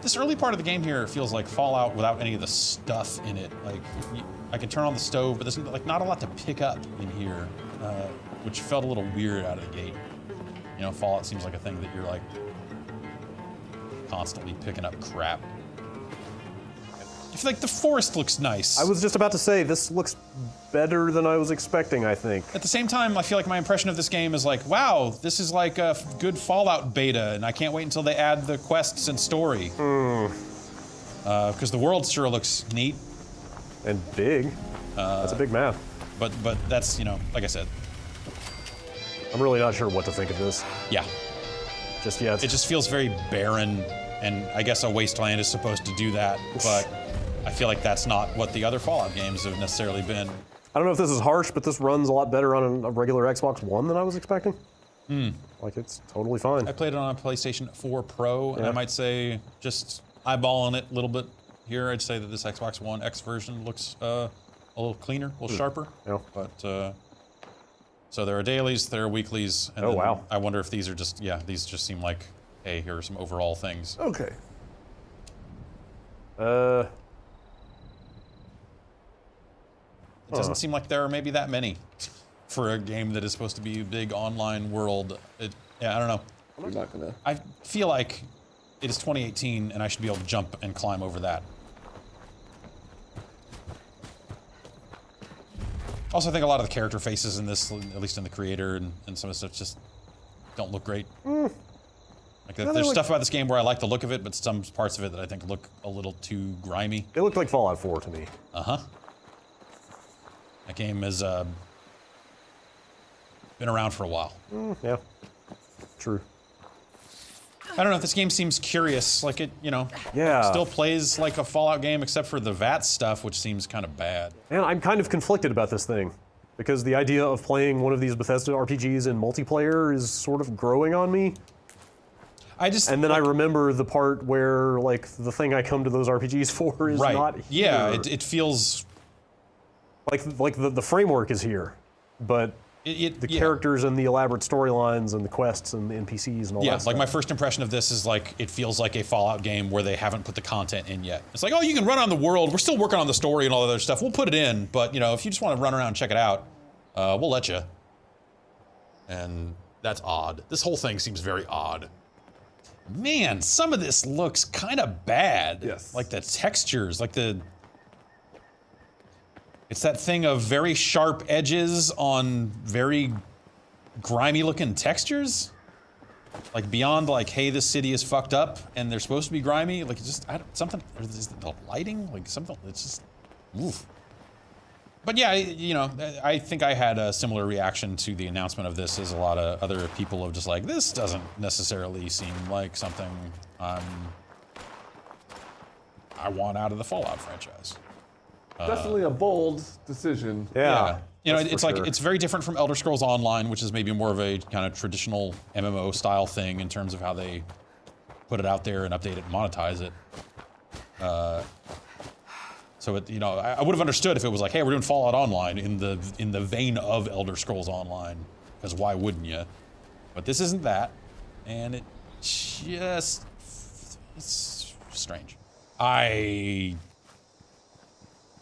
This early part of the game here feels like Fallout without any of the stuff in it. Like, I can turn on the stove, but there's like not a lot to pick up in here, which felt a little weird out of the gate. You know, Fallout seems like a thing that you're like constantly picking up crap. I feel like the forest looks nice. I was just about to say, this looks better than I was expecting, I think. At the same time, I feel like my impression of this game is like, wow, this is like a good Fallout beta, and I can't wait until they add the quests and story. Because the world sure looks neat. And big. That's a big map. But that's, you know, like I said. I'm really not sure what to think of this. Yeah. Just yet. It just feels very barren, and I guess a wasteland is supposed to do that, but I feel like that's not what the other Fallout games have necessarily been. I don't know if this is harsh, but this runs a lot better on a regular Xbox One than I was expecting. Like, it's totally fine. I played it on a PlayStation 4 Pro, and I might say, just eyeballing it a little bit here, I'd say that this Xbox One X version looks a little cleaner, a little sharper. Yeah. But, so there are dailies, there are weeklies, and then wow. I wonder if these are just, these just seem like, hey, here are some overall things. Okay. It doesn't seem like there are maybe that many for a game that is supposed to be a big online world. Yeah, I don't know. I'm not gonna. I feel like it is 2018 and I should be able to jump and climb over that. Also, I think a lot of the character faces in this, at least in the creator and some of the stuff, just don't look great. Like, there's stuff about this game where I like the look of it, but some parts of it that I think look a little too grimy. It looked like Fallout 4 to me. Uh-huh. That game has been around for a while. Yeah. True. I don't know, this game seems curious, like it, you know, still plays like a Fallout game except for the VAT stuff, which seems kind of bad. Man, I'm kind of conflicted about this thing. Because the idea of playing one of these Bethesda RPGs in multiplayer is sort of growing on me. And then I remember the part where, like, the thing I come to those RPGs for is not here. Yeah, it feels... Like the framework is here, but the characters and the elaborate storylines and the quests and the NPCs and all that stuff. Yeah, like my first impression of this is like, it feels like a Fallout game where they haven't put the content in yet. It's like, oh, you can run on the world, we're still working on the story and all that other stuff, we'll put it in, but you know, if you just want to run around and check it out, we'll let you. And that's odd. This whole thing seems very odd. Man, some of this looks kind of bad. Yes. Like the textures, like the... It's that thing of very sharp edges on very grimy looking textures. Like beyond like, hey, this city is fucked up and they're supposed to be grimy. Like just, something, is the lighting? Like something, it's just, oof. But yeah, you know, I think I had a similar reaction to the announcement of this as a lot of other people of just like, this doesn't necessarily seem like something I want out of the Fallout franchise. Definitely a bold decision. Yeah. You know, it's like, it's very different from Elder Scrolls Online, which is maybe more of a kind of traditional MMO style thing in terms of how they put it out there and update it and monetize it. So it, you know, I would have understood if it was like, hey, we're doing Fallout Online in the vein of Elder Scrolls Online, because why wouldn't you? But this isn't that, and it just, it's strange. I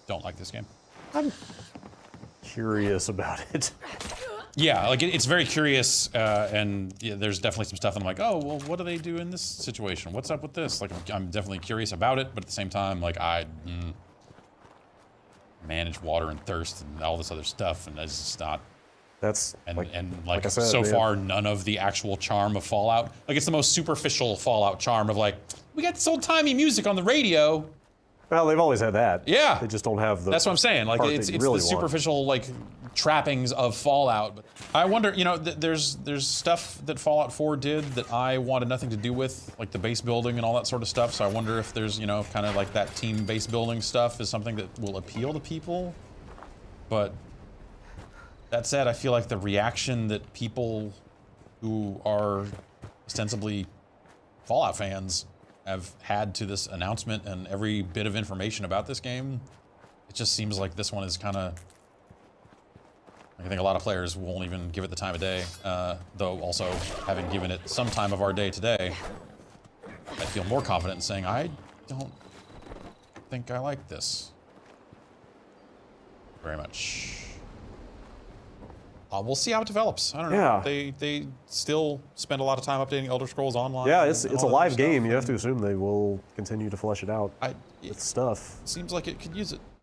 don't like this game. I'm curious about it. Yeah, like it's very curious, and yeah, there's definitely some stuff, and I'm like, oh, well, what do they do in this situation? What's up with this? Like, I'm definitely curious about it, but at the same time, like, I manage water and thirst and all this other stuff, and it's just not. That's and like I said, so far, none of the actual charm of Fallout. Like, it's the most superficial Fallout charm of like, we got this old-timey music on the radio. Well, they've always had that. Yeah. They just don't have the. That's what I'm saying. Like, it's really the superficial, like, trappings of Fallout. But I wonder, you know, there's stuff that Fallout 4 did that I wanted nothing to do with, like the base building and all that sort of stuff. So I wonder if there's, you know, kind of like that team base building stuff is something that will appeal to people. But that said, I feel like the reaction that people who are ostensibly Fallout fans have had to this announcement and every bit of information about this game, it just seems like this one is kind of, I think a lot of players won't even give it the time of day, though also having given it some time of our day today, feel more confident in saying I don't think I like this very much. We'll see how it develops. I don't know. Yeah. They still spend a lot of time updating Elder Scrolls Online. Yeah, it's a live game. You have to assume they will continue to flesh it out It with stuff. seems like it could use it.